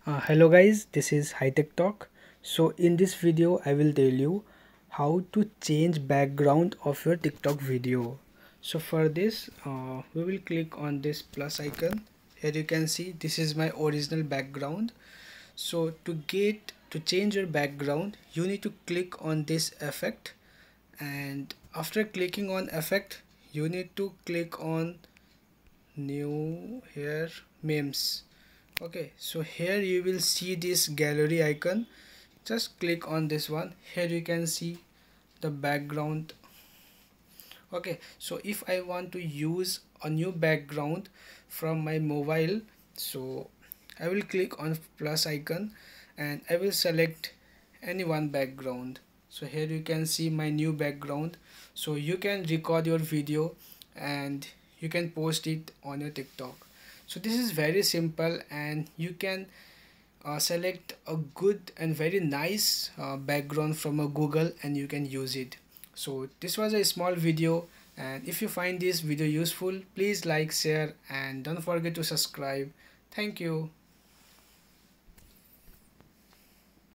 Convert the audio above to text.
Hello guys, this is HiTech Talk. So in this video I will tell you how to change background of your TikTok video. So for this we will click on this plus icon. Here you can see this is my original background. So to change your background you need to click on this effect, and after clicking on effect you need to click on new here memes. Okay, so here you will see this gallery icon. Just click on this one. Here you can see the background. Okay, so if I want to use a new background from my mobile, so I will click on plus icon and I will select any one background. So here you can see my new background. So you can record your video and you can post it on your TikTok. So this is very simple, and you can select a good and very nice background from a Google and you can use it. So this was a small video, and if you find this video useful, please like, share, and don't forget to subscribe. Thank you.